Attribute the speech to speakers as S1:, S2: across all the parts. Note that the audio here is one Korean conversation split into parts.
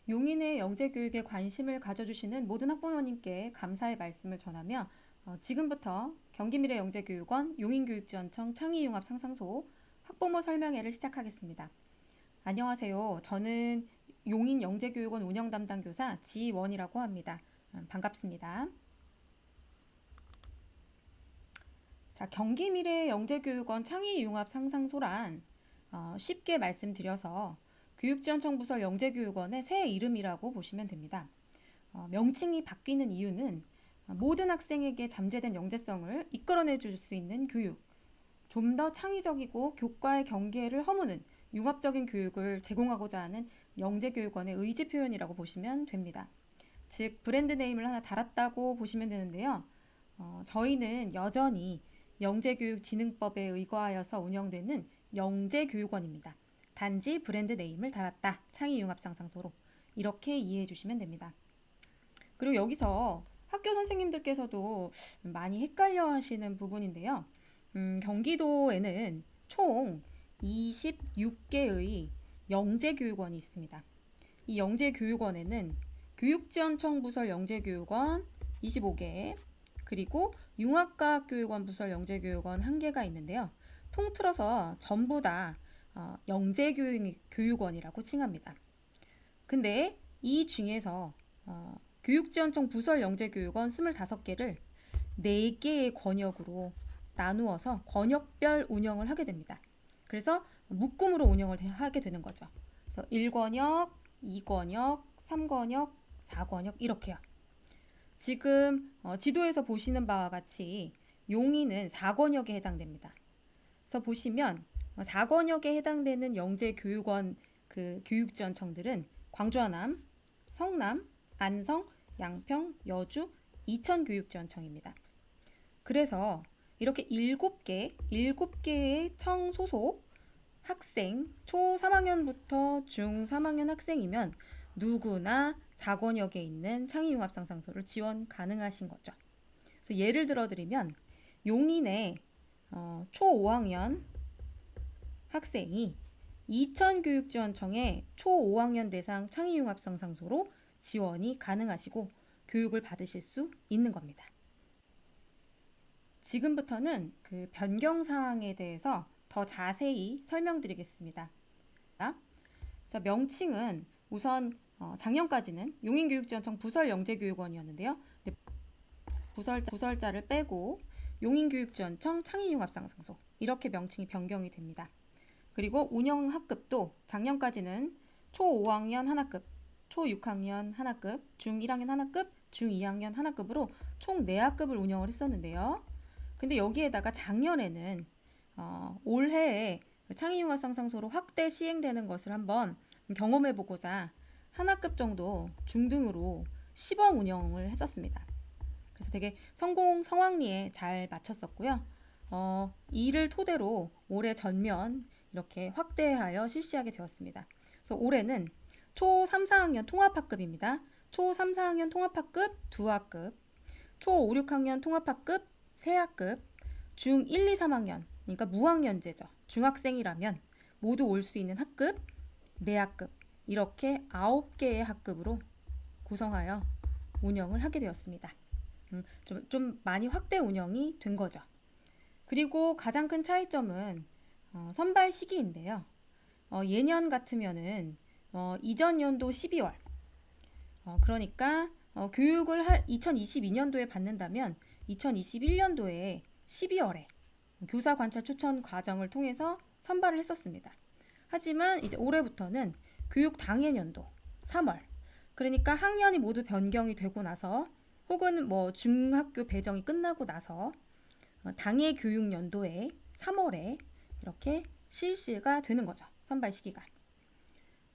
S1: 용인의 영재교육에 관심을 가져주시는 모든 학부모님께 감사의 말씀을 전하며 지금부터 경기미래영재교육원 용인교육지원청 창의융합상상소 학부모 설명회를 시작하겠습니다. 안녕하세요. 저는 용인영재교육원 운영담당 교사 지원이라고 합니다. 반갑습니다. 자, 경기미래영재교육원 창의융합상상소란 쉽게 말씀드려서 교육지원청 부설 영재교육원의 새 이름이라고 보시면 됩니다. 명칭이 바뀌는 이유는 모든 학생에게 잠재된 영재성을 이끌어내 줄 수 있는 교육, 좀 더 창의적이고 교과의 경계를 허무는 융합적인 교육을 제공하고자 하는 영재교육원의 의지 표현이라고 보시면 됩니다. 즉 브랜드 네임을 하나 달았다고 보시면 되는데요. 저희는 여전히 영재교육진흥법에 의거하여서 운영되는 영재교육원입니다. 단지 브랜드 네임을 달았다. 창의융합상상소로 이렇게 이해해 주시면 됩니다. 그리고 여기서 학교 선생님들께서도 많이 헷갈려 하시는 부분인데요. 경기도에는 총 26개의 영재교육원이 있습니다. 이 영재교육원에는 교육지원청 부설 영재교육원 25개, 그리고 융합과학교육원 부설 영재교육원 1개가 있는데요. 통틀어서 전부 다 영재교육원이라고 칭합니다. 근데 이 중에서 교육지원청 부설 영재교육원 25개를 4개의 권역으로 나누어서 권역별 운영을 하게 됩니다. 그래서 묶음으로 운영을 하게 되는 거죠. 그래서 1권역, 2권역, 3권역, 4권역 이렇게요. 지금 지도에서 보시는 바와 같이 용인은 4권역에 해당됩니다. 그래서 보시면 4권역에 해당되는 영재교육원 그 교육지원청들은 광주 하남, 성남, 안성, 양평, 여주, 이천교육지원청입니다. 그래서 이렇게 7개의 청 소속 학생, 초 3학년부터 중 3학년 학생이면 누구나 4권역에 있는 창의융합상상소를 지원 가능하신 거죠. 그래서 예를 들어 드리면 용인의 초 5학년 학생이 이천교육지원청의 초 5학년 대상 창의융합상상소로 지원이 가능하시고 교육을 받으실 수 있는 겁니다. 지금부터는 그 변경 사항에 대해서 더 자세히 설명드리겠습니다. 자, 명칭은 우선 작년까지는 용인교육지원청 부설 영재교육원이었는데요. 부설자를 빼고 용인교육지원청 창의융합상상소 이렇게 명칭이 변경이 됩니다. 그리고 운영 학급도 작년까지는 초 5학년 하나급, 초 6학년 하나급, 중 1학년 하나급, 중 2학년 하나급으로 총 4학급을 운영을 했었는데요. 근데 여기에다가 작년에는 올해에 창의융합상상소로 확대 시행되는 것을 한번 경험해보고자 하나급 정도 중등으로 시범 운영을 했었습니다. 그래서 되게 성황리에 잘 마쳤었고요. 이를 토대로 올해 전면 이렇게 확대하여 실시하게 되었습니다. 그래서 올해는 초 3, 4학년 통합학급입니다. 초 3, 4학년 통합학급 2학급, 초 5, 6학년 통합학급 3학급, 중 1, 2, 3학년, 그러니까 무학년제죠. 중학생이라면 모두 올 수 있는 학급 4학급, 이렇게 9개의 학급으로 구성하여 운영을 하게 되었습니다. 좀 많이 확대 운영이 된 거죠. 그리고 가장 큰 차이점은 선발 시기인데요. 예년 같으면은 이전 연도 12월, 그러니까 교육을 2022년도에 받는다면 2021년도에 12월에 교사 관찰 추천 과정을 통해서 선발을 했었습니다. 하지만 이제 올해부터는 교육 당해년도 3월, 그러니까 학년이 모두 변경이 되고 나서 혹은 뭐 중학교 배정이 끝나고 나서 당해 교육 연도에 3월에 이렇게 실시가 되는 거죠. 선발 시기가.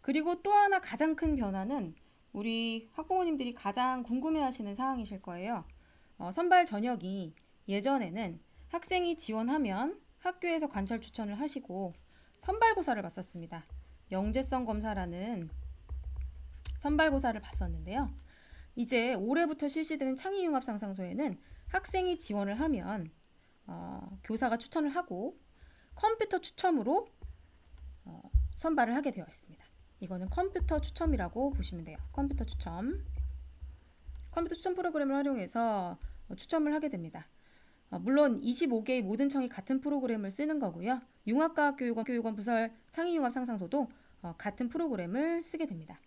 S1: 그리고 또 하나 가장 큰 변화는 우리 학부모님들이 가장 궁금해하시는 사항이실 거예요. 선발 전형이 예전에는 학생이 지원하면 학교에서 관찰 추천을 하시고 선발고사를 봤었습니다. 영재성 검사라는 선발고사를 봤었는데요. 이제 올해부터 실시되는 창의융합상상소에는 학생이 지원을 하면 교사가 추천을 하고 컴퓨터 추첨으로 선발을 하게 되어 있습니다. 이거는 컴퓨터 추첨이라고 보시면 돼요. 컴퓨터 추첨. 컴퓨터 추첨 프로그램을 활용해서 추첨을 하게 됩니다. 물론 25개의 모든 청이 같은 프로그램을 쓰는 거고요. 융합과학교육원 부설 창의융합상상소도 같은 프로그램을 쓰게 됩니다.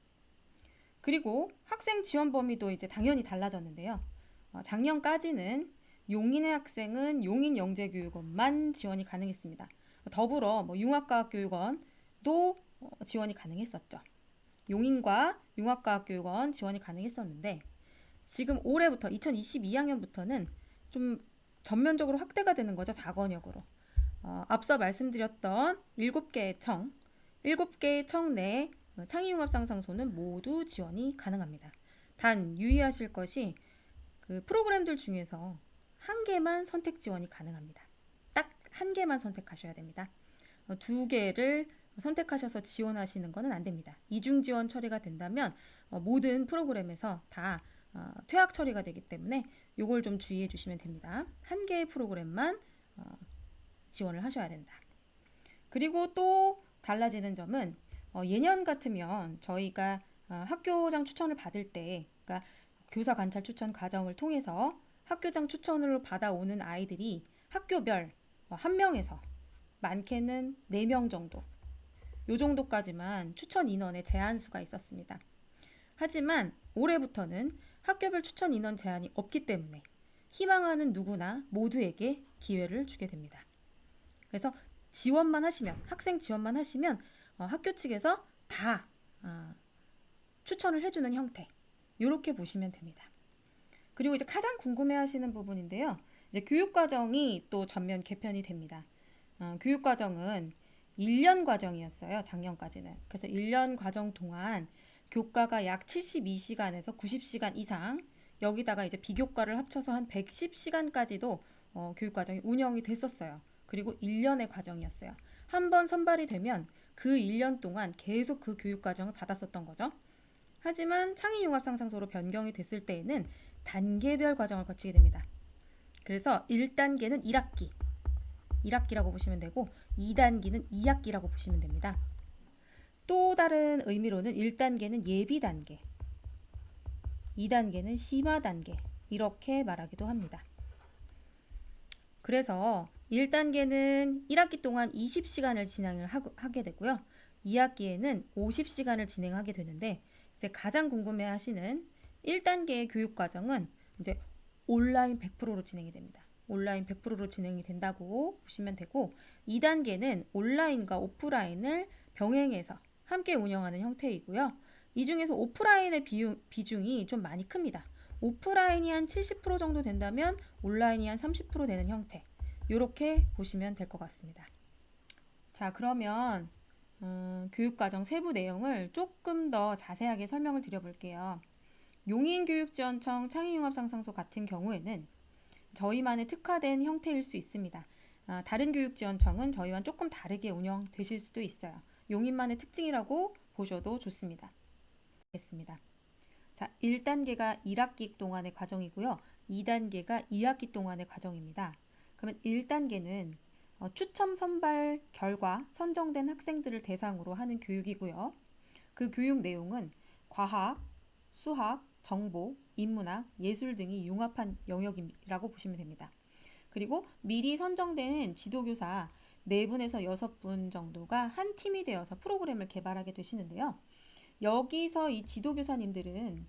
S1: 그리고 학생 지원 범위도 이제 당연히 달라졌는데요. 작년까지는 용인의 학생은 용인영재교육원만 지원이 가능했습니다. 더불어 융합과학교육원도 지원이 가능했었죠. 용인과 융합과학교육원 지원이 가능했었는데 지금 올해부터 2022학년부터는 좀 전면적으로 확대가 되는 거죠. 4권역으로. 앞서 말씀드렸던 7개의 청 내 창의융합상상소는 모두 지원이 가능합니다. 단 유의하실 것이 그 프로그램들 중에서 한 개만 선택 지원이 가능합니다. 딱 한 개만 선택하셔야 됩니다. 두 개를 선택하셔서 지원하시는 것은 안 됩니다. 이중 지원 처리가 된다면 모든 프로그램에서 다 퇴학 처리가 되기 때문에 이걸 좀 주의해 주시면 됩니다. 한 개의 프로그램만 지원을 하셔야 된다. 그리고 또 달라지는 점은 예년 같으면 저희가 학교장 추천을 받을 때, 그러니까 교사 관찰 추천 과정을 통해서 학교장 추천으로 받아오는 아이들이 학교별 한 명에서 많게는 4명 정도, 요 정도까지만 추천 인원의 제한수가 있었습니다. 하지만 올해부터는 학교별 추천 인원 제한이 없기 때문에 희망하는 누구나 모두에게 기회를 주게 됩니다. 그래서 지원만 하시면, 학생 지원만 하시면 학교 측에서 다 추천을 해주는 형태, 이렇게 보시면 됩니다. 그리고 이제 가장 궁금해하시는 부분인데요. 이제 교육과정이 또 전면 개편이 됩니다. 교육과정은 1년 과정이었어요. 작년까지는. 그래서 1년 과정 동안 교과가 약 72시간에서 90시간 이상, 여기다가 이제 비교과를 합쳐서 한 110시간까지도 교육과정이 운영이 됐었어요. 그리고 1년의 과정이었어요. 한번 선발이 되면 그 1년 동안 계속 그 교육과정을 받았었던 거죠. 하지만 창의융합상상소로 변경이 됐을 때에는 단계별 과정을 거치게 됩니다. 그래서 1단계는 1학기라고 보시면 되고 2단계는 2학기라고 보시면 됩니다. 또 다른 의미로는 1단계는 예비 단계, 2단계는 심화 단계, 이렇게 말하기도 합니다. 그래서 1단계는 1학기 동안 20시간을 진행을 하게 되고요. 2학기에는 50시간을 진행하게 되는데 이제 가장 궁금해 하시는 1단계의 교육 과정은 이제 온라인 100%로 진행이 됩니다. 온라인 100%로 진행이 된다고 보시면 되고 2단계는 온라인과 오프라인을 병행해서 함께 운영하는 형태이고요. 이 중에서 오프라인의 비중이 좀 많이 큽니다. 오프라인이 한 70% 정도 된다면 온라인이 한 30% 되는 형태, 이렇게 보시면 될 것 같습니다. 자, 그러면 교육과정 세부 내용을 조금 더 자세하게 설명을 드려볼게요. 용인교육지원청 창의융합상상소 같은 경우에는 저희만의 특화된 형태일 수 있습니다. 다른 교육지원청은 저희와 조금 다르게 운영되실 수도 있어요. 용인만의 특징이라고 보셔도 좋습니다. 자, 1단계가 1학기 동안의 과정이고요. 2단계가 2학기 동안의 과정입니다. 그러면 1단계는 추첨 선발 결과 선정된 학생들을 대상으로 하는 교육이고요. 그 교육 내용은 과학, 수학, 정보, 인문학, 예술 등이 융합한 영역이라고 보시면 됩니다. 그리고 미리 선정된 지도교사 4분에서 6분 정도가 한 팀이 되어서 프로그램을 개발하게 되시는데요. 여기서 이 지도교사님들은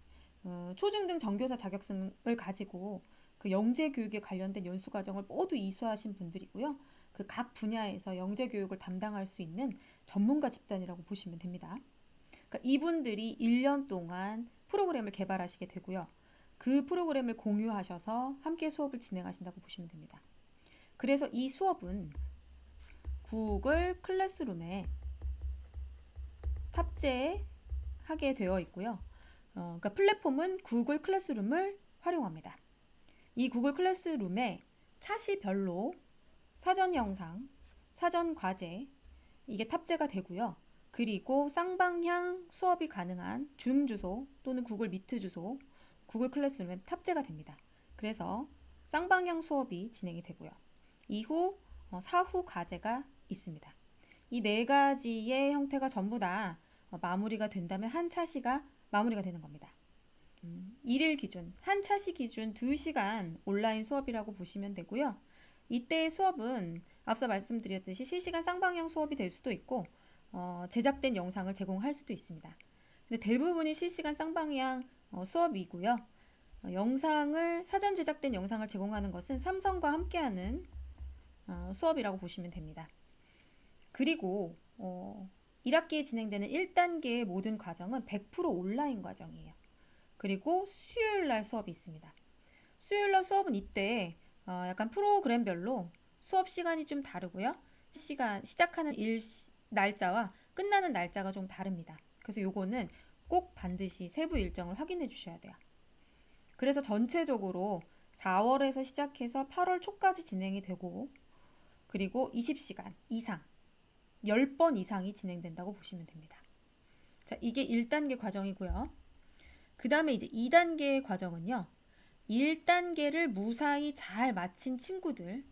S1: 초중등 정교사 자격증을 가지고 그 영재교육에 관련된 연수과정을 모두 이수하신 분들이고요. 그 각 분야에서 영재교육을 담당할 수 있는 전문가 집단이라고 보시면 됩니다. 그러니까 이분들이 1년 동안 프로그램을 개발하시게 되고요. 그 프로그램을 공유하셔서 함께 수업을 진행하신다고 보시면 됩니다. 그래서 이 수업은 구글 클래스룸에 탑재하게 되어 있고요. 그러니까 플랫폼은 구글 클래스룸을 활용합니다. 이 구글 클래스룸에 차시별로 사전 영상, 사전 과제 이게 탑재가 되고요. 그리고 쌍방향 수업이 가능한 줌 주소 또는 구글 미트 주소, 구글 클래스룸에 탑재가 됩니다. 그래서 쌍방향 수업이 진행이 되고요. 이후 사후 과제가 있습니다. 이 4가지의 형태가 전부 다 마무리가 된다면 한 차시가 마무리가 되는 겁니다. 일일 기준, 한 차시 기준 2시간 온라인 수업이라고 보시면 되고요. 이때의 수업은 앞서 말씀드렸듯이 실시간 쌍방향 수업이 될 수도 있고 제작된 영상을 제공할 수도 있습니다. 근데 대부분이 실시간 쌍방향 수업이고요. 사전 제작된 영상을 제공하는 것은 삼성과 함께하는 수업이라고 보시면 됩니다. 그리고 1학기에 진행되는 1단계의 모든 과정은 100% 온라인 과정이에요. 그리고 수요일날 수업이 있습니다. 수요일날 수업은 이때 약간 프로그램별로 수업 시간이 좀 다르고요. 시작하는 날짜와 끝나는 날짜가 좀 다릅니다. 그래서 요거는 꼭 반드시 세부 일정을 확인해 주셔야 돼요. 그래서 전체적으로 4월에서 시작해서 8월 초까지 진행이 되고 그리고 20시간 이상 10번 이상이 진행된다고 보시면 됩니다. 자, 이게 1단계 과정이고요. 그 다음에 이제 2단계의 과정은요. 1단계를 무사히 잘 마친 친구들,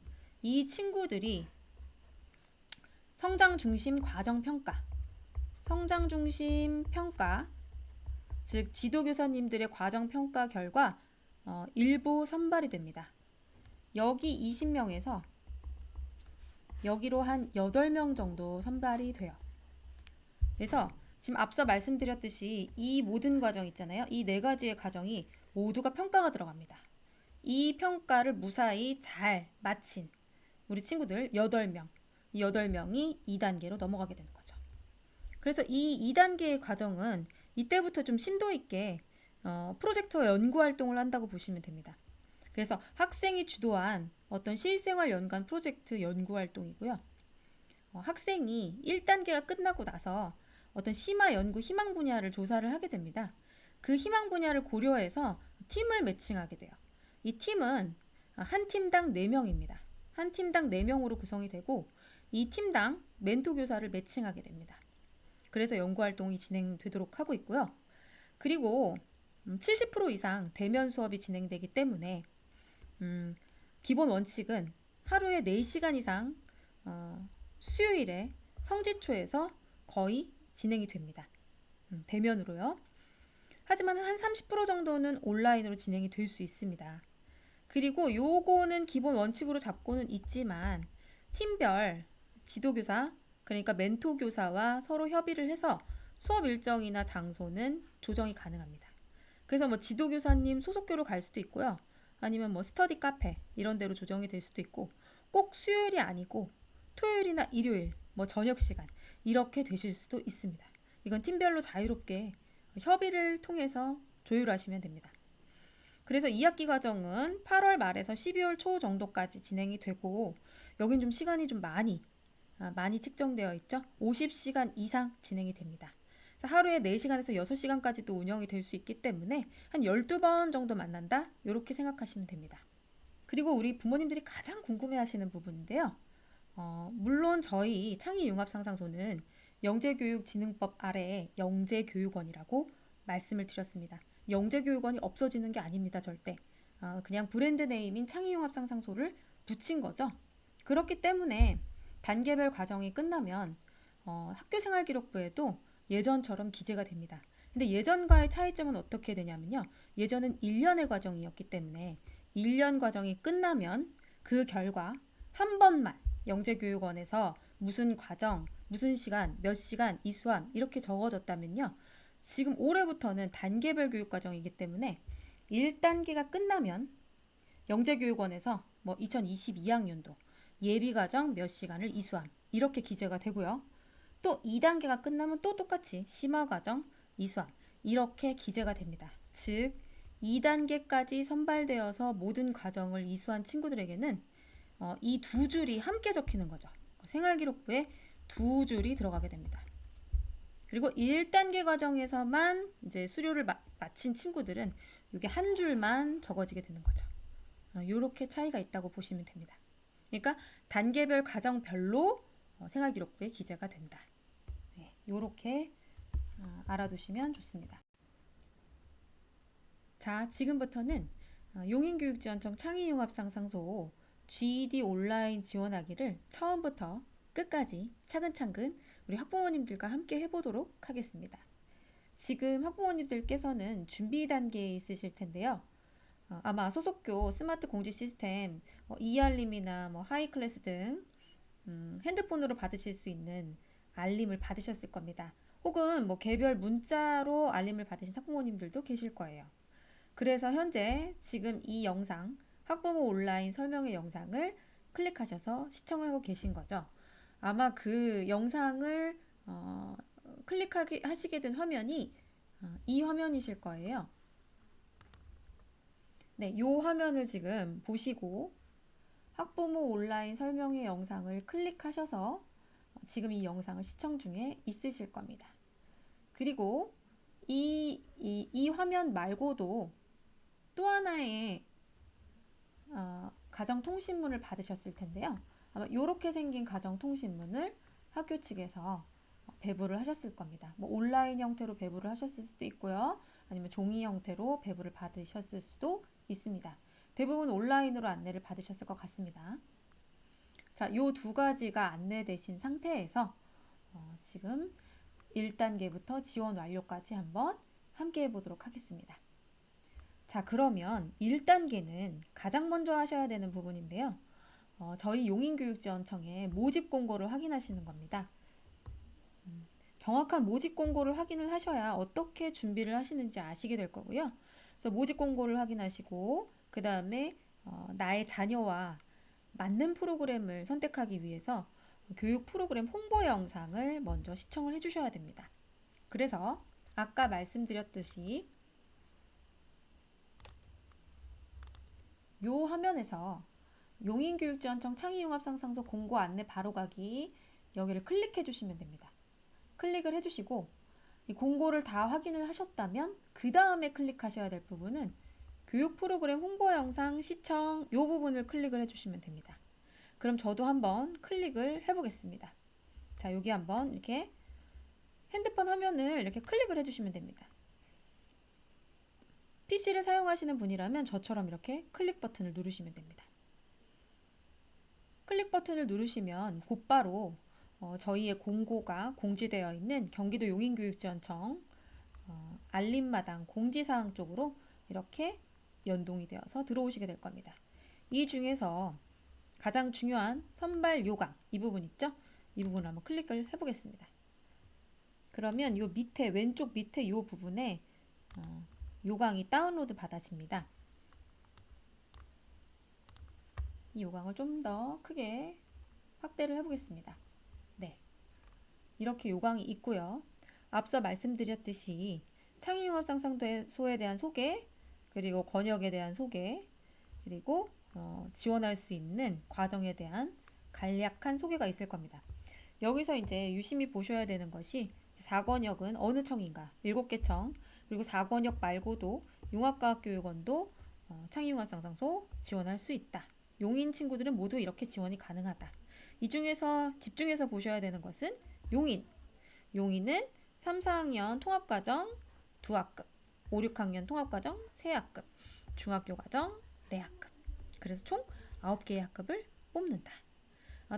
S1: 이 친구들이 성장중심 과정평가, 성장중심 평가, 즉 지도교사님들의 과정평가 결과 일부 선발이 됩니다. 여기 20명에서 여기로 한 8명 정도 선발이 돼요. 그래서 지금 앞서 말씀드렸듯이 이 모든 과정 있잖아요. 이 4가지의 과정이 모두가 평가가 들어갑니다. 이 평가를 무사히 잘 마친 우리 친구들 8명, 이 8명이 2단계로 넘어가게 되는 거죠. 그래서 이 2단계의 과정은 이때부터 좀 심도 있게 프로젝터 연구 활동을 한다고 보시면 됩니다. 그래서 학생이 주도한 어떤 실생활 연관 프로젝트 연구 활동이고요. 학생이 1단계가 끝나고 나서 어떤 심화 연구 희망 분야를 조사를 하게 됩니다. 그 희망 분야를 고려해서 팀을 매칭하게 돼요. 이 팀은 한 팀당 4명입니다. 한 팀당 4명으로 구성이 되고 이 팀당 멘토 교사를 매칭하게 됩니다. 그래서 연구활동이 진행되도록 하고 있고요. 그리고 70% 이상 대면 수업이 진행되기 때문에 기본 원칙은 하루에 4시간 이상 수요일에 성지초에서 거의 진행이 됩니다. 대면으로요. 하지만 한 30% 정도는 온라인으로 진행이 될 수 있습니다. 그리고 요거는 기본 원칙으로 잡고는 있지만 팀별 지도교사, 그러니까 멘토 교사와 서로 협의를 해서 수업 일정이나 장소는 조정이 가능합니다. 그래서 뭐 지도교사님 소속교로 갈 수도 있고요. 아니면 뭐 스터디 카페 이런 데로 조정이 될 수도 있고 꼭 수요일이 아니고 토요일이나 일요일, 뭐 저녁 시간 이렇게 되실 수도 있습니다. 이건 팀별로 자유롭게 협의를 통해서 조율하시면 됩니다. 그래서 2학기 과정은 8월 말에서 12월 초 정도까지 진행이 되고 여긴 좀 시간이 좀 많이 책정되어 있죠. 50시간 이상 진행이 됩니다. 그래서 하루에 4시간에서 6시간까지도 운영이 될 수 있기 때문에 한 12번 정도 만난다 이렇게 생각하시면 됩니다. 그리고 우리 부모님들이 가장 궁금해하시는 부분인데요. 물론 저희 창의융합상상소는 영재교육진흥법 아래에 영재교육원이라고 말씀을 드렸습니다. 영재교육원이 없어지는 게 아닙니다. 절대. 그냥 브랜드 네임인 창의융합상상소를 붙인 거죠. 그렇기 때문에 단계별 과정이 끝나면 학교생활기록부에도 예전처럼 기재가 됩니다. 근데 예전과의 차이점은 어떻게 되냐면요. 예전은 1년의 과정이었기 때문에 1년 과정이 끝나면 그 결과 한 번만 영재교육원에서 무슨 과정, 무슨 시간, 몇 시간, 이수함 이렇게 적어졌다면요. 지금 올해부터는 단계별 교육과정이기 때문에 1단계가 끝나면 영재교육원에서 뭐 2022학년도 예비과정 몇 시간을 이수함 이렇게 기재가 되고요. 또 2단계가 끝나면 또 똑같이 심화과정, 이수함 이렇게 기재가 됩니다. 즉 2단계까지 선발되어서 모든 과정을 이수한 친구들에게는 이 2줄이 함께 적히는 거죠. 생활기록부에 2줄이 들어가게 됩니다. 그리고 1단계 과정에서만 이제 수료를 마친 친구들은 이게 한 줄만 적어지게 되는 거죠. 이렇게 차이가 있다고 보시면 됩니다. 그러니까 단계별 과정별로 생활기록부에 기재가 된다. 이렇게 알아두시면 좋습니다. 자, 지금부터는 용인교육지원청 창의융합상상소 GED 온라인 지원하기를 처음부터 끝까지 차근차근 우리 학부모님들과 함께 해보도록 하겠습니다. 지금 학부모님들께서는 준비 단계에 있으실 텐데요. 아마 소속교 스마트 공지 시스템, 이알림이나 하이클래스 등 핸드폰으로 받으실 수 있는 알림을 받으셨을 겁니다. 혹은 개별 문자로 알림을 받으신 학부모님들도 계실 거예요. 그래서 현재 지금 이 영상, 학부모 온라인 설명회 영상을 클릭하셔서 시청을 하고 계신 거죠. 아마 그 영상을 클릭하시게 된 화면이 이 화면이실 거예요. 네, 이 화면을 지금 보시고 학부모 온라인 설명회 영상을 클릭하셔서 지금 이 영상을 시청 중에 있으실 겁니다. 그리고 이 화면 말고도 또 하나의 가정통신문을 받으셨을 텐데요. 아마 이렇게 생긴 가정통신문을 학교 측에서 배부를 하셨을 겁니다. 온라인 형태로 배부를 하셨을 수도 있고요. 아니면 종이 형태로 배부를 받으셨을 수도 있습니다. 대부분 온라인으로 안내를 받으셨을 것 같습니다. 자, 이 두 가지가 안내되신 상태에서 지금 1단계부터 지원 완료까지 한번 함께 해보도록 하겠습니다. 자, 그러면 1단계는 가장 먼저 하셔야 되는 부분인데요. 저희 용인교육지원청의 모집 공고를 확인하시는 겁니다. 정확한 모집 공고를 확인을 하셔야 어떻게 준비를 하시는지 아시게 될 거고요. 그래서 모집 공고를 확인하시고 그 다음에 나의 자녀와 맞는 프로그램을 선택하기 위해서 교육 프로그램 홍보 영상을 먼저 시청을 해주셔야 됩니다. 그래서 아까 말씀드렸듯이 이 화면에서 용인교육지원청 창의융합상상소 공고 안내 바로가기 여기를 클릭해 주시면 됩니다. 클릭을 해주시고 이 공고를 다 확인을 하셨다면 그 다음에 클릭하셔야 될 부분은 교육 프로그램 홍보 영상 시청 이 부분을 클릭을 해주시면 됩니다. 그럼 저도 한번 클릭을 해보겠습니다. 자, 여기 한번 이렇게 핸드폰 화면을 이렇게 클릭을 해주시면 됩니다. PC를 사용하시는 분이라면 저처럼 이렇게 클릭 버튼을 누르시면 됩니다. 클릭 버튼을 누르시면 곧바로 저희의 공고가 공지되어 있는 경기도 용인교육지원청 알림마당 공지사항 쪽으로 이렇게 연동이 되어서 들어오시게 될 겁니다. 이 중에서 가장 중요한 선발 요강 이 부분 있죠? 이 부분을 한번 클릭을 해보겠습니다. 그러면 요 밑에 왼쪽 밑에 요 부분에 요강이 다운로드 받아집니다. 이 요강을 좀 더 크게 확대를 해보겠습니다. 네, 이렇게 요강이 있고요. 앞서 말씀드렸듯이 창의융합상상소에 대한 소개, 그리고 권역에 대한 소개, 그리고 지원할 수 있는 과정에 대한 간략한 소개가 있을 겁니다. 여기서 이제 유심히 보셔야 되는 것이 4권역은 어느 청인가? 7개 청, 그리고 4권역 말고도 융합과학교육원도 창의융합상상소 지원할 수 있다. 용인 친구들은 모두 이렇게 지원이 가능하다. 이 중에서 집중해서 보셔야 되는 것은 용인은 3, 4학년 통합과정 2학급, 5, 6학년 통합과정 3학급, 중학교 과정 4학급. 그래서 총 9개의 학급을 뽑는다.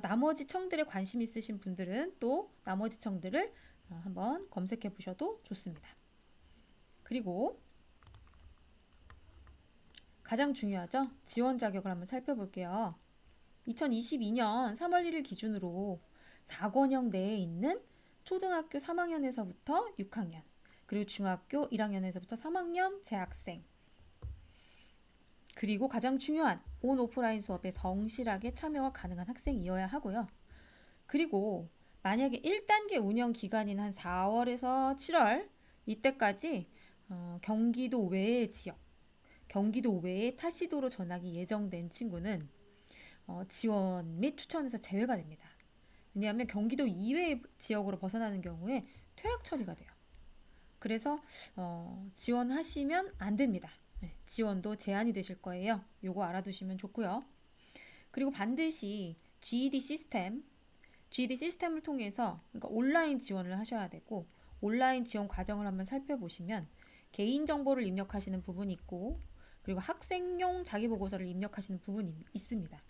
S1: 나머지 청들에 관심 있으신 분들은 또 나머지 청들을 한번 검색해 보셔도 좋습니다. 그리고 가장 중요하죠? 지원 자격을 한번 살펴볼게요. 2022년 3월 1일 기준으로 4권역 내에 있는 초등학교 3학년에서부터 6학년, 그리고 중학교 1학년에서부터 3학년 재학생, 그리고 가장 중요한 온 오프라인 수업에 성실하게 참여가 가능한 학생이어야 하고요. 그리고 만약에 1단계 운영 기간인 한 4월에서 7월 이때까지 경기도 외의 지역, 경기도 외의 타시도로 전학이 예정된 친구는 지원 및 추천에서 제외가 됩니다. 왜냐하면 경기도 이외의 지역으로 벗어나는 경우에 퇴학 처리가 돼요. 그래서 지원하시면 안 됩니다. 네, 지원도 제한이 되실 거예요. 요거 알아두시면 좋고요. 그리고 반드시 GED 시스템을 통해서 그러니까 온라인 지원을 하셔야 되고, 온라인 지원 과정을 한번 살펴보시면 개인정보를 입력하시는 부분이 있고, 그리고 학생용 자기보고서를 입력하시는 부분이 있습니다.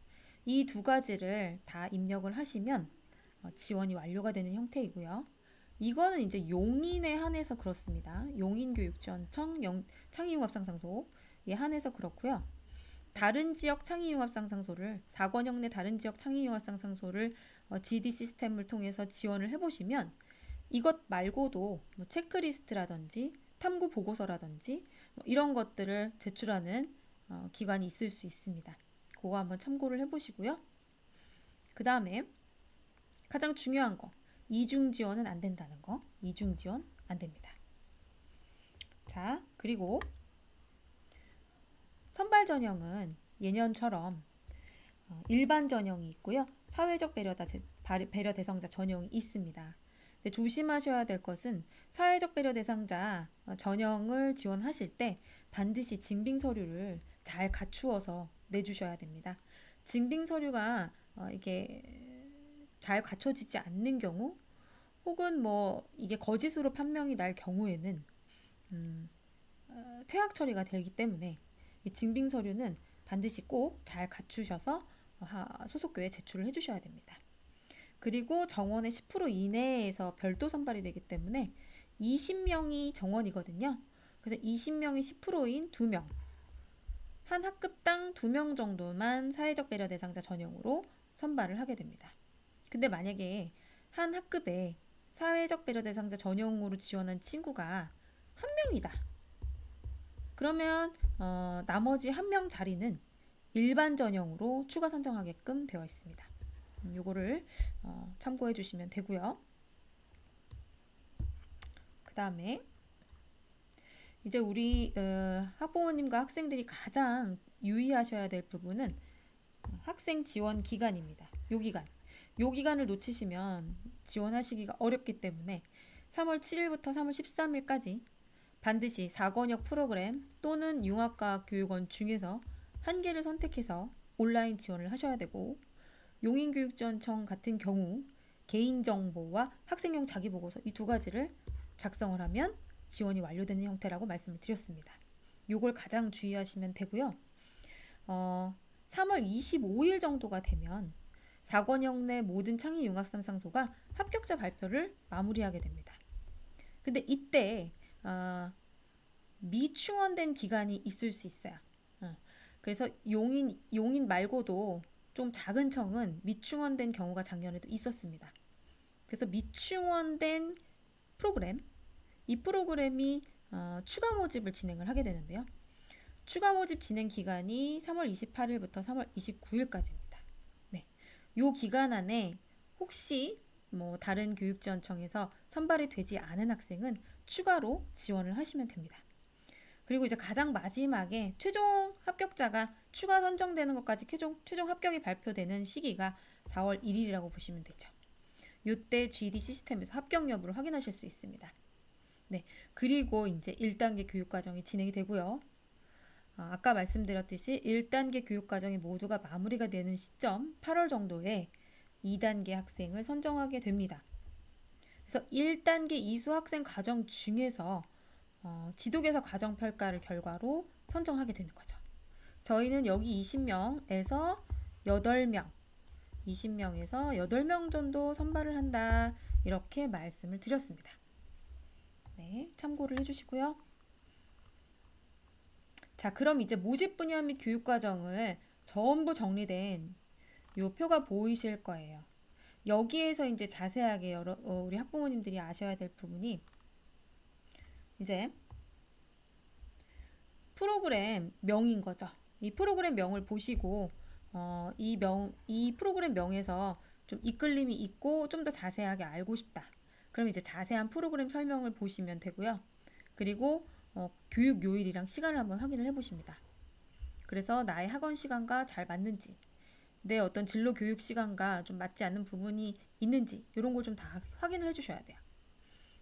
S1: 이 두 가지를 다 입력을 하시면 지원이 완료가 되는 형태이고요. 이거는 이제 용인에 한해서 그렇습니다. 용인교육지원청 창의융합상상소에 한해서 그렇고요. 다른 지역 창의융합상상소를 4권역 내 다른 지역 창의융합상상소를 GD 시스템을 통해서 지원을 해보시면 이것 말고도 뭐 체크리스트라든지 탐구 보고서라든지 뭐 이런 것들을 제출하는 기관이 있을 수 있습니다. 그거 한번 참고를 해보시고요. 그 다음에 가장 중요한 거, 이중 지원은 안 된다는 거. 이중 지원 안 됩니다. 자, 그리고 선발 전형은 예년처럼 일반 전형이 있고요. 사회적 배려 대상자 전형이 있습니다. 근데 조심하셔야 될 것은 사회적 배려 대상자 전형을 지원하실 때 반드시 증빙 서류를 잘 갖추어서 내주셔야 됩니다. 증빙 서류가 이게 잘 갖춰지지 않는 경우 혹은 뭐 이게 거짓으로 판명이 날 경우에는 퇴학 처리가 되기 때문에 이 증빙 서류는 반드시 꼭 잘 갖추셔서 소속교회에 제출을 해주셔야 됩니다. 그리고 정원의 10% 이내에서 별도 선발이 되기 때문에 20명이 정원이거든요. 그래서 20명이 10%인 2명, 한 학급당 2명 정도만 사회적 배려 대상자 전형으로 선발을 하게 됩니다. 근데 만약에 한 학급에 사회적 배려 대상자 전형으로 지원한 친구가 한 명이다. 그러면 나머지 한 명 자리는 일반 전형으로 추가 선정하게끔 되어 있습니다. 요거를 참고해 주시면 되고요. 그 다음에 이제 우리 학부모님과 학생들이 가장 유의하셔야 될 부분은 학생 지원 기간입니다. 요 기간을 놓치시면 지원하시기가 어렵기 때문에 3월 7일부터 3월 13일까지 반드시 4권역 프로그램 또는 융합과학 교육원 중에서 한 개를 선택해서 온라인 지원을 하셔야 되고, 용인교육지원청 같은 경우 개인정보와 학생용 자기보고서 이 두 가지를 작성을 하면 지원이 완료되는 형태라고 말씀을 드렸습니다. 요걸 가장 주의하시면 되고요. 3월 25일 정도가 되면 4권역 내 모든 창의융합상상소가 합격자 발표를 마무리하게 됩니다. 근데 이때 미충원된 기간이 있을 수 있어요. 그래서 용인 말고도 좀 작은 청은 미충원된 경우가 작년에도 있었습니다. 그래서 미충원된 프로그램, 이 프로그램이 추가 모집을 진행을 하게 되는데요. 추가 모집 진행 기간이 3월 28일부터 3월 29일까지입니다. 네, 요 기간 안에 혹시 뭐 다른 교육지원청에서 선발이 되지 않은 학생은 추가로 지원을 하시면 됩니다. 그리고 이제 가장 마지막에 최종 합격자가 추가 선정되는 것까지 최종 합격이 발표되는 시기가 4월 1일이라고 보시면 되죠. 이때 GD 시스템에서 합격 여부를 확인하실 수 있습니다. 네, 그리고 이제 1단계 교육과정이 진행이 되고요. 아까 말씀드렸듯이 1단계 교육과정이 모두가 마무리가 되는 시점 8월 정도에 2단계 학생을 선정하게 됩니다. 그래서 1단계 이수 학생 과정 중에서 지도교사 과정평가를 결과로 선정하게 되는 거죠. 저희는 여기 20명에서 8명, 20명에서 8명 정도 선발을 한다, 이렇게 말씀을 드렸습니다. 네, 참고를 해주시고요. 자, 그럼 이제 모집 분야 및 교육과정을 전부 정리된 요 표가 보이실 거예요. 여기에서 이제 자세하게 우리 학부모님들이 아셔야 될 부분이 이제 프로그램 명인 거죠. 이 프로그램 명을 보시고 이 프로그램 명에서 좀 이끌림이 있고 좀 더 자세하게 알고 싶다. 그럼 이제 자세한 프로그램 설명을 보시면 되고요. 그리고 교육 요일이랑 시간을 한번 확인을 해보십니다. 그래서 나의 학원 시간과 잘 맞는지, 내 어떤 진로 교육 시간과 좀 맞지 않는 부분이 있는지 이런 걸 좀 다 확인을 해주셔야 돼요.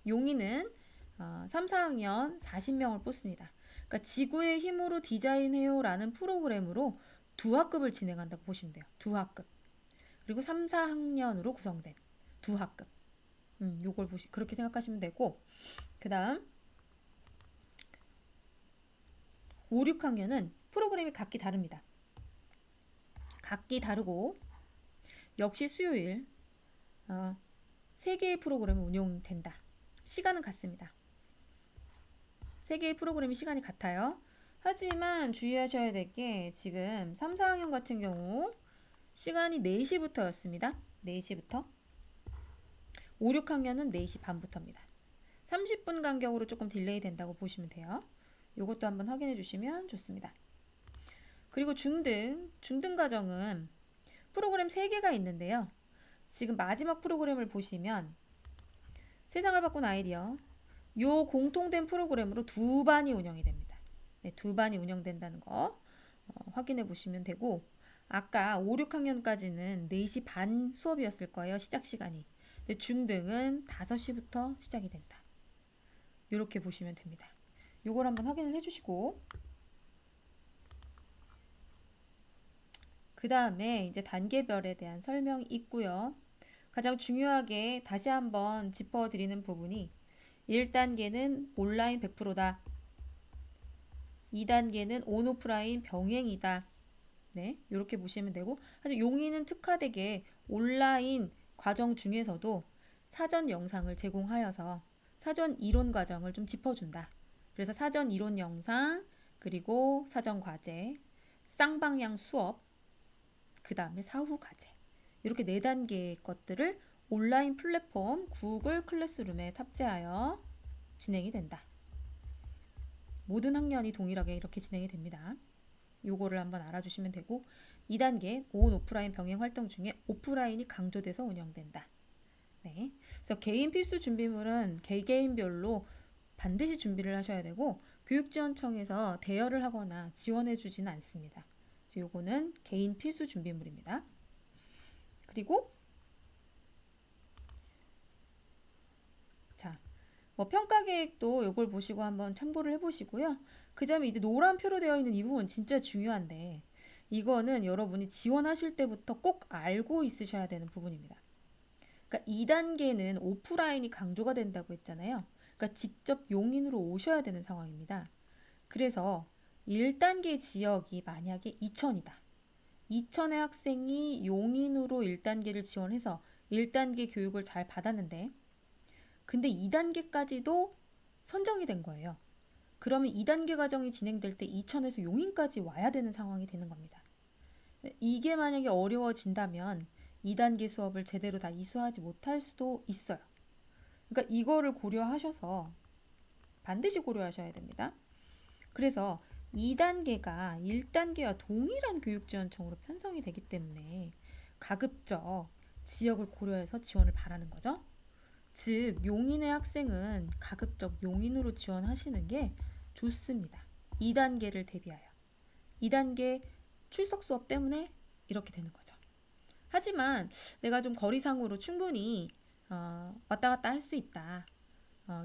S1: 용인은 3, 4학년 40명을 뽑습니다. 그러니까 지구의 힘으로 디자인해요라는 프로그램으로 두 학급을 진행한다고 보시면 돼요. 두 학급. 그리고 3, 4학년으로 구성된 두 학급. 요걸 그렇게 생각하시면 되고, 그 다음 5, 6학년은 프로그램이 각기 다릅니다. 각기 다르고 역시 수요일 3개의 프로그램이 운용된다. 시간은 같습니다. 3개의 프로그램이 시간이 같아요. 하지만 주의하셔야 될 게 지금 3, 4학년 같은 경우 시간이 4시부터였습니다. 4시부터. 5, 6학년은 4시 반부터입니다. 30분 간격으로 조금 딜레이 된다고 보시면 돼요. 이것도 한번 확인해 주시면 좋습니다. 그리고 중등 과정은 프로그램 3개가 있는데요. 지금 마지막 프로그램을 보시면 세상을 바꾼 아이디어 요 공통된 프로그램으로 2반이 운영이 됩니다. 네, 2반이 운영된다는 거 확인해 보시면 되고 아까 5, 6학년까지는 4시 반 수업이었을 거예요. 시작 시간이. 근데 중등은 5시부터 시작이 된다. 이렇게 보시면 됩니다. 요걸 한번 확인을 해주시고 그 다음에 이제 단계별에 대한 설명이 있고요. 가장 중요하게 다시 한번 짚어드리는 부분이 1단계는 온라인 100%다. 2단계는 온오프라인 병행이다. 네, 이렇게 보시면 되고 사실 용인은 특화되게 온라인 과정 중에서도 사전 영상을 제공하여서 사전 이론 과정을 좀 짚어준다. 그래서 사전 이론 영상, 그리고 사전 과제, 쌍방향 수업, 그 다음에 사후 과제 이렇게 4단계의 것들을 온라인 플랫폼 구글 클래스룸에 탑재하여 진행이 된다. 모든 학년이 동일하게 이렇게 진행이 됩니다. 요거를 한번 알아주시면 되고 2단계 온 오프라인 병행 활동 중에 오프라인이 강조돼서 운영된다. 네. 그래서 개인 필수 준비물은 개개인별로 반드시 준비를 하셔야 되고 교육지원청에서 대여를 하거나 지원해 주지는 않습니다. 요거는 개인 필수 준비물입니다. 그리고 자, 뭐 평가 계획도 요걸 보시고 한번 참고를 해보시고요. 그 다음에 이제 노란 표로 되어 있는 이 부분 진짜 중요한데 이거는 여러분이 지원하실 때부터 꼭 알고 있으셔야 되는 부분입니다. 그러니까 2단계는 오프라인이 강조가 된다고 했잖아요. 그러니까 직접 용인으로 오셔야 되는 상황입니다. 그래서 1단계 지역이 만약에 이천이다. 이천의 학생이 용인으로 1단계를 지원해서 1단계 교육을 잘 받았는데 근데 2단계까지도 선정이 된 거예요. 그러면 2단계 과정이 진행될 때 이천에서 용인까지 와야 되는 상황이 되는 겁니다. 이게 만약에 어려워진다면 2단계 수업을 제대로 다 이수하지 못할 수도 있어요. 그러니까 이거를 고려하셔서 반드시 고려하셔야 됩니다. 그래서 2단계가 1단계와 동일한 교육지원청으로 편성이 되기 때문에 가급적 지역을 고려해서 지원을 바라는 거죠. 즉 용인의 학생은 가급적 용인으로 지원하시는 게 좋습니다. 2단계를 대비하여. 2단계 출석 수업 때문에 이렇게 되는 거죠. 하지만 내가 좀 거리상으로 충분히 왔다 갔다 할 수 있다.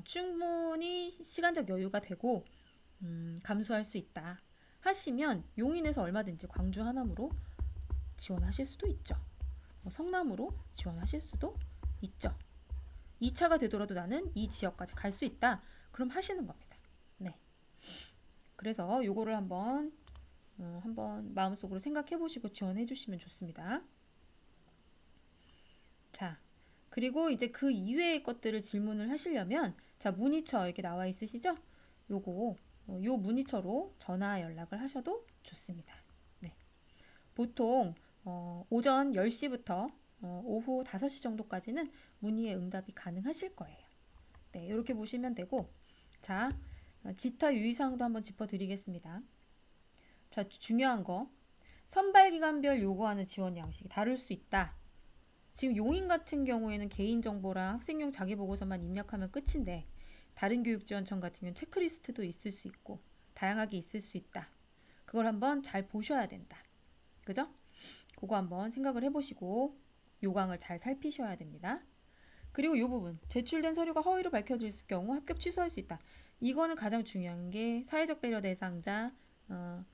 S1: 충분히 시간적 여유가 되고 감수할 수 있다. 하시면 용인에서 얼마든지 광주 하남으로 지원하실 수도 있죠. 성남으로 지원하실 수도 있죠. 2차가 되더라도 나는 이 지역까지 갈 수 있다. 그럼 하시는 겁니다. 네. 그래서 요거를 한번 마음속으로 생각해 보시고 지원해 주시면 좋습니다. 자, 그리고 이제 그 이외의 것들을 질문을 하시려면 자, 문의처 이렇게 나와 있으시죠? 요 문의처로 전화 연락을 하셔도 좋습니다. 네. 보통 오전 10시부터 오후 5시 정도까지는 문의에 응답이 가능하실 거예요. 네, 이렇게 보시면 되고 자, 지타 유의사항도 한번 짚어드리겠습니다. 자, 중요한 거 선발기간별 요구하는 지원 양식이 다를 수 있다. 지금 용인 같은 경우에는 개인정보랑 학생용 자기보고서만 입력하면 끝인데 다른 교육지원청 같은 경우는 체크리스트도 있을 수 있고 다양하게 있을 수 있다. 그걸 한번 잘 보셔야 된다. 그죠? 그거 한번 생각을 해보시고 요강을 잘 살피셔야 됩니다. 그리고 이 부분 제출된 서류가 허위로 밝혀질 경우 합격 취소할 수 있다. 이거는 가장 중요한 게 사회적 배려 대상자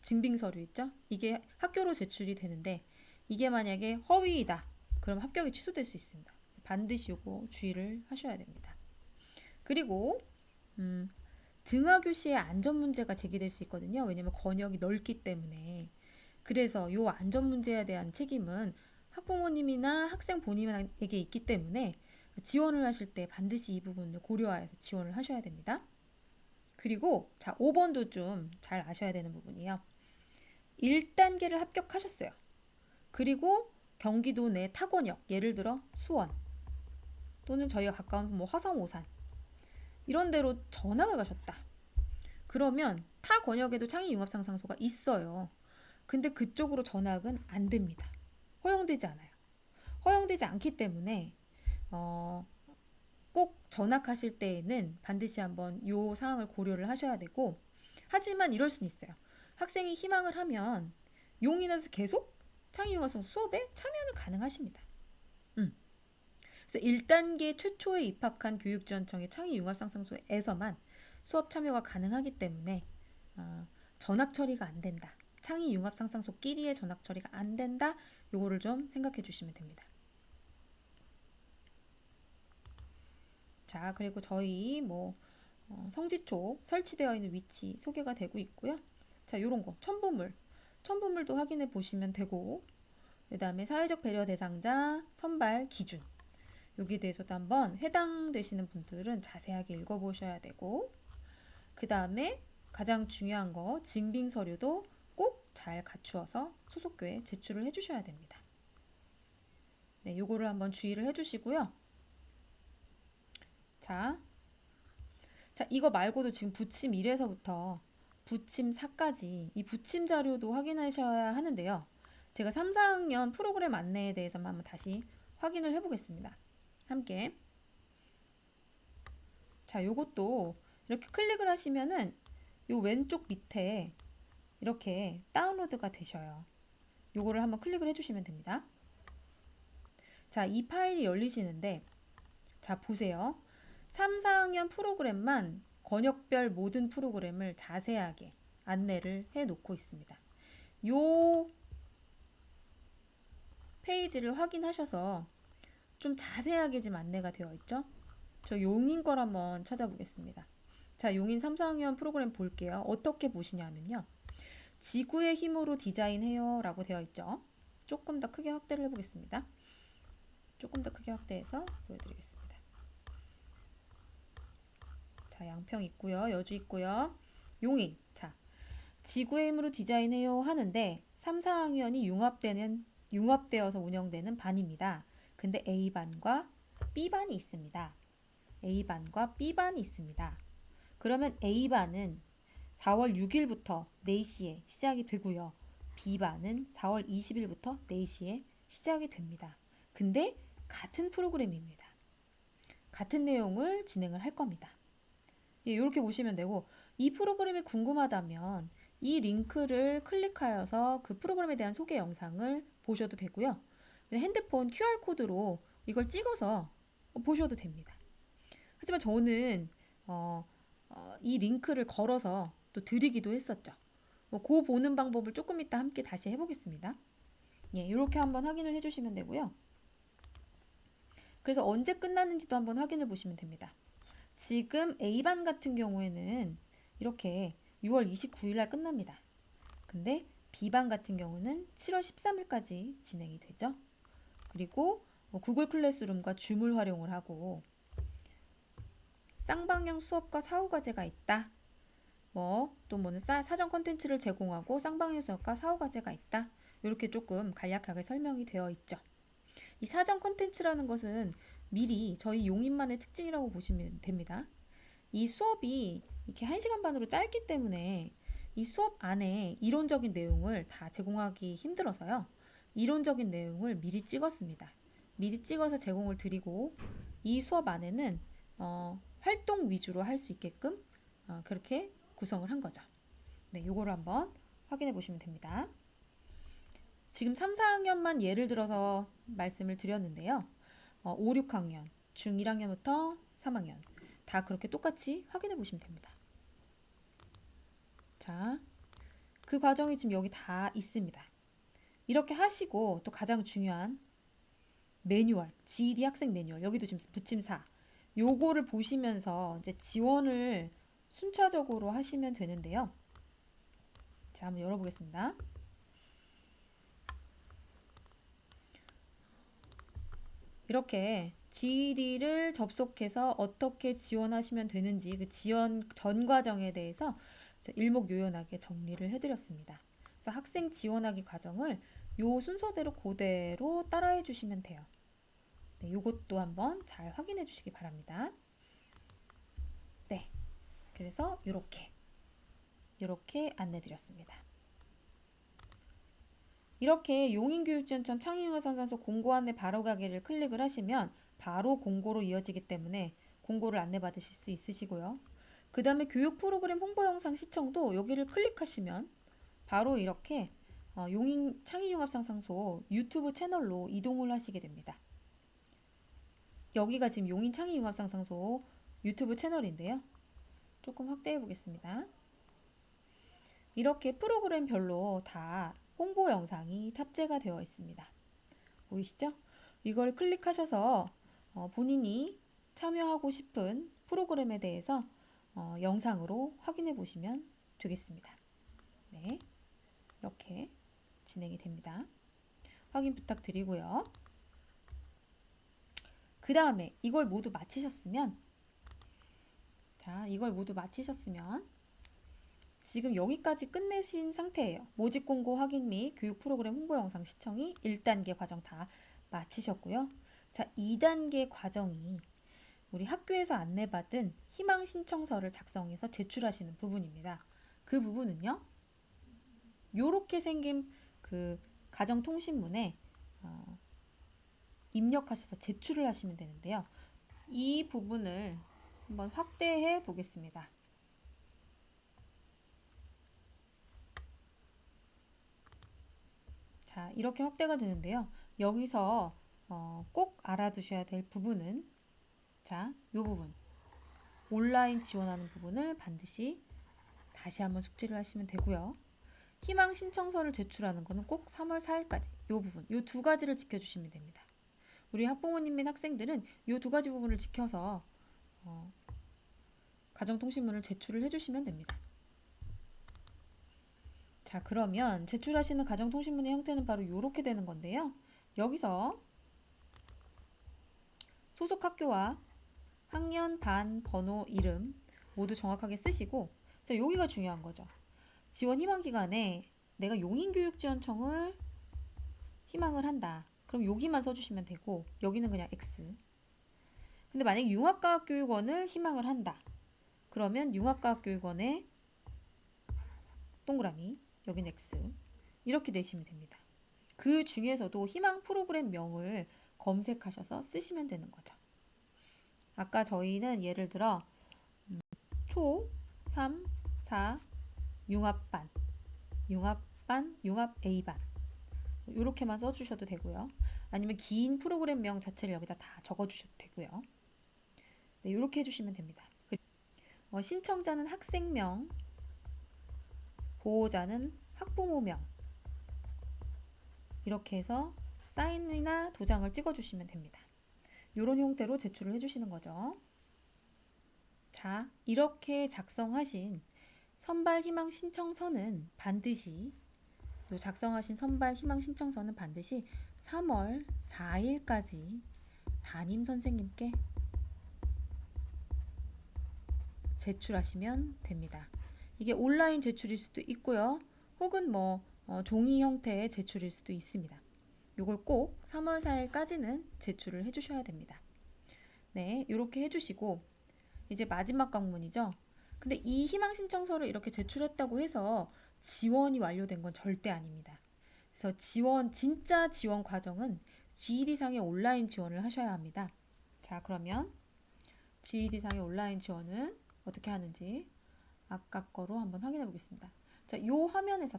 S1: 증빙 서류 있죠? 이게 학교로 제출이 되는데 이게 만약에 허위이다. 그럼 합격이 취소될 수 있습니다. 반드시 요거 주의를 하셔야 됩니다. 그리고 등하교 시에 안전 문제가 제기될 수 있거든요. 왜냐면 권역이 넓기 때문에. 그래서 요 안전 문제에 대한 책임은 학부모님이나 학생 본인에게 있기 때문에 지원을 하실 때 반드시 이 부분을 고려해서 지원을 하셔야 됩니다. 그리고 자, 5번도 좀 잘 아셔야 되는 부분이에요. 1단계를 합격하셨어요. 그리고 경기도 내 타권역, 예를 들어 수원 또는 저희가 가까운 뭐 화성, 오산 이런 데로 전학을 가셨다. 그러면 타 권역에도 창의융합상상소가 있어요. 근데 그쪽으로 전학은 안 됩니다. 허용되지 않아요. 허용되지 않기 때문에 꼭 전학하실 때에는 반드시 한번 이 사항을 고려를 하셔야 되고, 하지만 이럴 수는 있어요. 학생이 희망을 하면 용인에서 계속 창의융합상 수업에 참여는 가능하십니다. 그래서 1단계 최초에 입학한 교육지원청의 창의융합상상소에서만 수업 참여가 가능하기 때문에 전학 처리가 안 된다. 창의융합상상소끼리의 전학 처리가 안 된다. 요거를 좀 생각해 주시면 됩니다. 자, 그리고 저희 성지초 설치되어 있는 위치 소개가 되고 있고요. 자, 요런 거 첨부물도 확인해 보시면 되고, 그 다음에 사회적 배려 대상자 선발 기준 여기에 대해서도 한번 해당되시는 분들은 자세하게 읽어보셔야 되고, 그 다음에 가장 중요한 거 증빙 서류도 꼭 잘 갖추어서 소속교회에 제출을 해주셔야 됩니다. 네, 요거를 한번 주의를 해주시고요. 자, 이거 말고도 지금 부침 1에서부터 부침 4까지 이 부침 자료도 확인하셔야 하는데요. 제가 3, 4학년 프로그램 안내에 대해서만 한번 다시 확인을 해보겠습니다. 함께. 자, 요것도 이렇게 클릭을 하시면은 요 왼쪽 밑에 이렇게 다운로드가 되셔요. 요거를 한번 클릭을 해주시면 됩니다. 자, 이 파일이 열리시는데, 자, 보세요. 3, 4학년 프로그램만 권역별 모든 프로그램을 자세하게 안내를 해 놓고 있습니다. 요 페이지를 확인하셔서 좀 자세하게 지금 안내가 되어 있죠. 저 용인 걸 한번 찾아보겠습니다. 자, 용인 3, 4학년 프로그램 볼게요. 어떻게 보시냐면요. 지구의 힘으로 디자인해요 라고 되어 있죠. 조금 더 크게 확대를 해보겠습니다. 조금 더 크게 확대해서 보여드리겠습니다. 자, 양평 있고요. 여주 있고요. 용인. 자, 지구의 힘으로 디자인해요 하는데 3, 4학년이 융합되어서 운영되는 반입니다. 근데 A반과 B반이 있습니다. A반과 B반이 있습니다. 그러면 A반은 4월 6일부터 4시에 시작이 되고요. B반은 4월 20일부터 4시에 시작이 됩니다. 근데 같은 프로그램입니다. 같은 내용을 진행을 할 겁니다. 예, 이렇게 보시면 되고, 이 프로그램이 궁금하다면 이 링크를 클릭하여서 그 프로그램에 대한 소개 영상을 보셔도 되고요. 핸드폰 QR코드로 이걸 찍어서 보셔도 됩니다. 하지만 저는 이 링크를 걸어서 또 드리기도 했었죠. 그 보는 방법을 조금 이따 함께 다시 해보겠습니다. 예, 이렇게 한번 확인을 해주시면 되고요. 그래서 언제 끝나는지도 한번 확인해 보시면 됩니다. 지금 A반 같은 경우에는 이렇게 6월 29일 날 끝납니다. 근데 B반 같은 경우는 7월 13일까지 진행이 되죠. 그리고 구글 클래스룸과 줌을 활용을 하고 쌍방향 수업과 사후과제가 있다. 또는 사전 컨텐츠를 제공하고 쌍방향 수업과 사후과제가 있다. 이렇게 조금 간략하게 설명이 되어 있죠. 이 사전 컨텐츠라는 것은 미리 저희 용인만의 특징이라고 보시면 됩니다. 이 수업이 이렇게 1시간 반으로 짧기 때문에 이 수업 안에 이론적인 내용을 다 제공하기 힘들어서요. 이론적인 내용을 미리 찍었습니다. 미리 찍어서 제공을 드리고 이 수업 안에는 활동 위주로 할 수 있게끔 그렇게 구성을 한 거죠. 네, 요거를 한번 확인해 보시면 됩니다. 지금 3, 4학년만 예를 들어서 말씀을 드렸는데요. 5, 6학년, 중 1학년부터 3학년 다 그렇게 똑같이 확인해 보시면 됩니다. 자, 그 과정이 지금 여기 다 있습니다. 이렇게 하시고 또 가장 중요한 매뉴얼, GED 학생 매뉴얼 여기도 지금 부침 4 요거를 보시면서 이제 지원을 순차적으로 하시면 되는데요. 자, 한번 열어보겠습니다. 이렇게 GED를 접속해서 어떻게 지원하시면 되는지 그 지원 전 과정에 대해서 일목요연하게 정리를 해드렸습니다. 그래서 학생 지원하기 과정을 요 순서대로 그대로 따라해 주시면 돼요. 네, 요것도 한번 잘 확인해 주시기 바랍니다. 네, 그래서 이렇게 안내 드렸습니다. 이렇게 용인교육지원청 창의융합상상소 공고 안내 바로 가기를 클릭을 하시면 바로 공고로 이어지기 때문에 공고를 안내 받으실 수 있으시고요. 그 다음에 교육 프로그램 홍보 영상 시청도 여기를 클릭하시면 바로 이렇게 용인 창의융합상상소 유튜브 채널로 이동을 하시게 됩니다. 여기가 지금 용인 창의융합상상소 유튜브 채널인데요. 조금 확대해 보겠습니다. 이렇게 프로그램별로 다 홍보 영상이 탑재가 되어 있습니다. 보이시죠? 이걸 클릭하셔서 본인이 참여하고 싶은 프로그램에 대해서 영상으로 확인해 보시면 되겠습니다. 네, 이렇게 진행이 됩니다. 확인 부탁드리고요. 그 다음에 이걸 모두 마치셨으면 지금 여기까지 끝내신 상태예요. 모집 공고 확인 및 교육 프로그램 홍보 영상 시청이 1단계 과정 다 마치셨고요. 자, 2단계 과정이 우리 학교에서 안내받은 희망 신청서를 작성해서 제출하시는 부분입니다. 그 부분은요, 요렇게 생긴 그 가정통신문에 입력하셔서 제출을 하시면 되는데요. 이 부분을 한번 확대해 보겠습니다. 자, 이렇게 확대가 되는데요. 여기서 꼭 알아두셔야 될 부분은 자, 이 부분 온라인 지원하는 부분을 반드시 다시 한번 숙지를 하시면 되고요. 희망 신청서를 제출하는 거는 꼭 3월 4일까지 이 부분, 이 두 가지를 지켜주시면 됩니다. 우리 학부모님 및 학생들은 이 두 가지 부분을 지켜서 가정통신문을 제출을 해주시면 됩니다. 자, 그러면 제출하시는 가정통신문의 형태는 바로 이렇게 되는 건데요. 여기서 소속 학교와 학년, 반, 번호, 이름 모두 정확하게 쓰시고, 자, 여기가 중요한 거죠. 지원 희망 기간에 내가 용인교육지원청을 희망을 한다. 그럼 여기만 써주시면 되고, 여기는 그냥 X. 근데 만약에 융합과학교육원을 희망을 한다. 그러면 융합과학교육원에 동그라미, 여기는 X. 이렇게 내시면 됩니다. 그 중에서도 희망 프로그램명을 검색하셔서 쓰시면 되는 거죠. 아까 저희는 예를 들어 초, 3, 4, 융합반, 융합 A반 이렇게만 써주셔도 되고요. 아니면 긴 프로그램명 자체를 여기다 다 적어주셔도 되고요. 네, 이렇게 해주시면 됩니다. 신청자는 학생명, 보호자는 학부모명 이렇게 해서 사인이나 도장을 찍어주시면 됩니다. 이런 형태로 제출을 해주시는 거죠. 자, 이렇게 작성하신 선발 희망 신청서는 반드시 작성하신 선발 희망 신청서는 반드시 3월 4일까지 담임 선생님께 제출하시면 됩니다. 이게 온라인 제출일 수도 있고요. 혹은 종이 형태의 제출일 수도 있습니다. 이걸 꼭 3월 4일까지는 제출을 해주셔야 됩니다. 네, 이렇게 해주시고 이제 마지막 관문이죠. 근데 이 희망 신청서를 이렇게 제출했다고 해서 지원이 완료된 건 절대 아닙니다. 그래서 진짜 지원 과정은 GED상의 온라인 지원을 하셔야 합니다. 자, 그러면 GED상의 온라인 지원은 어떻게 하는지 아까 거로 한번 확인해 보겠습니다. 자, 요 화면에서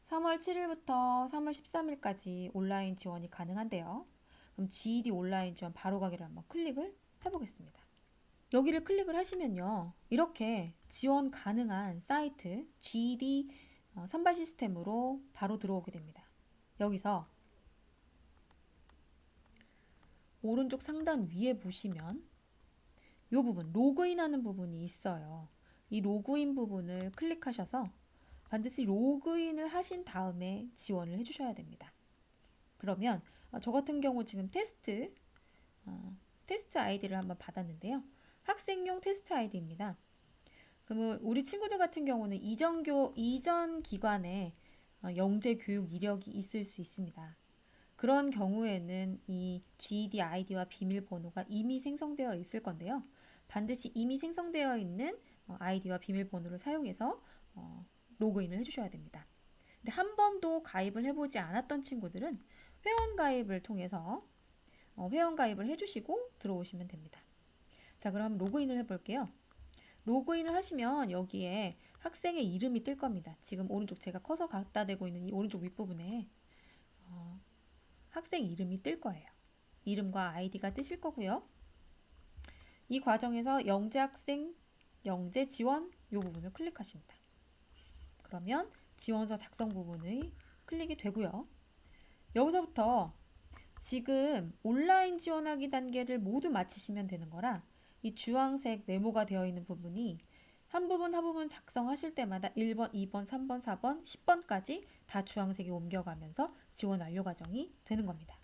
S1: 3월 7일부터 3월 13일까지 온라인 지원이 가능한데요. 그럼 GED 온라인 지원 바로 가기를 한번 클릭을 해보겠습니다. 여기를 클릭을 하시면요. 이렇게 지원 가능한 사이트 GED 선발 시스템으로 바로 들어오게 됩니다. 여기서 오른쪽 상단 위에 보시면 이 부분, 로그인하는 부분이 있어요. 이 로그인 부분을 클릭하셔서 반드시 로그인을 하신 다음에 지원을 해주셔야 됩니다. 그러면 저 같은 경우 지금 테스트 아이디를 한번 받았는데요. 학생용 테스트 아이디입니다. 그러면 우리 친구들 같은 경우는 이전 기관에 영재 교육 이력이 있을 수 있습니다. 그런 경우에는 이 GED 아이디와 비밀번호가 이미 생성되어 있을 건데요. 반드시 이미 생성되어 있는 아이디와 비밀번호를 사용해서 로그인을 해주셔야 됩니다. 근데 한 번도 가입을 해보지 않았던 친구들은 회원 가입을 통해서 회원 가입을 해주시고 들어오시면 됩니다. 자, 그럼 로그인을 해볼게요. 로그인을 하시면 여기에 학생의 이름이 뜰 겁니다. 지금 오른쪽 제가 커서 갖다 대고 있는 이 오른쪽 윗부분에 학생 이름이 뜰 거예요. 이름과 아이디가 뜨실 거고요. 이 과정에서 영재 학생, 영재 지원 이 부분을 클릭하십니다. 그러면 지원서 작성 부분의 클릭이 되고요. 여기서부터 지금 온라인 지원하기 단계를 모두 마치시면 되는 거라 이 주황색 네모가 되어 있는 부분이 한 부분 작성하실 때마다 1번, 2번, 3번, 4번, 10번까지 다 주황색이 옮겨가면서 지원 완료 과정이 되는 겁니다.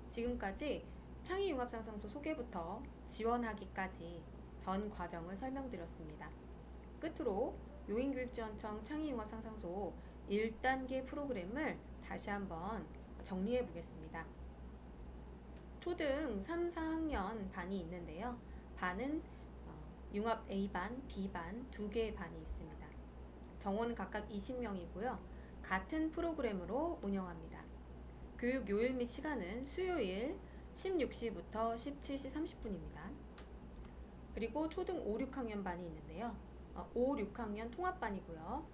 S1: 지금까지 창의융합상상소 소개부터 지원하기까지 전 과정을 설명드렸습니다. 끝으로 용인교육지원청 창의융합상상소 1단계 프로그램을 다시 한번 정리해 보겠습니다. 초등 3, 4학년 반이 있는데요. 반은 융합 A반, B반 두 개의 반이 있습니다. 정원은 각각 20명이고요. 같은 프로그램으로 운영합니다. 교육 요일 및 시간은 수요일 16시부터 17시 30분입니다. 그리고 초등 5, 6학년 반이 있는데요. 5, 6학년 통합반이고요.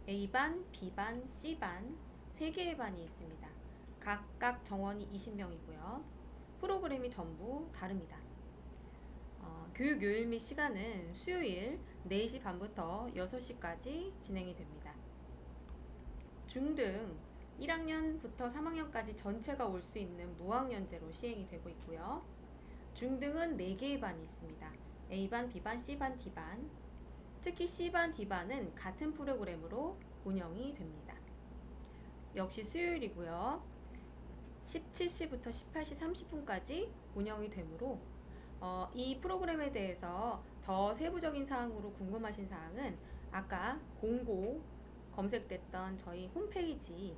S1: A반, B반, C반 3개의 반이 있습니다. 각각 정원이 20명이고요. 프로그램이 전부 다릅니다. 교육 요일 및 시간은 수요일 4시 반부터 6시까지 진행이 됩니다. 중등 1학년부터 3학년까지 전체가 올 수 있는 무학년제로 시행이 되고 있고요. 중등은 4개의 반이 있습니다. A반, B반, C반, D반. 특히 C반, D반은 같은 프로그램으로 운영이 됩니다. 역시 수요일이고요. 17시부터 18시 30분까지 운영이 되므로 이 프로그램에 대해서 더 세부적인 사항으로 궁금하신 사항은 아까 공고 검색됐던 저희 홈페이지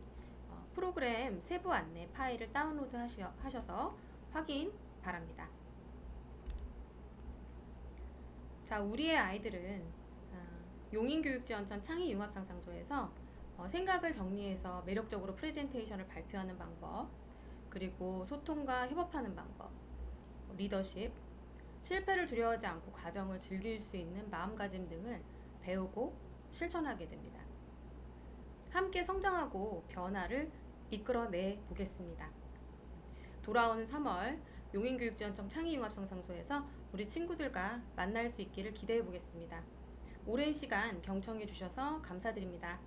S1: 프로그램 세부 안내 파일을 다운로드 하셔서 확인 바랍니다. 자, 우리의 아이들은 용인교육지원청 창의융합상상소에서 생각을 정리해서 매력적으로 프레젠테이션을 발표하는 방법, 그리고 소통과 협업하는 방법, 리더십, 실패를 두려워하지 않고 과정을 즐길 수 있는 마음가짐 등을 배우고 실천하게 됩니다. 함께 성장하고 변화를 이끌어내 보겠습니다. 돌아오는 3월 용인교육지원청 창의융합상상소에서 우리 친구들과 만날 수 있기를 기대해 보겠습니다. 오랜 시간 경청해 주셔서 감사드립니다.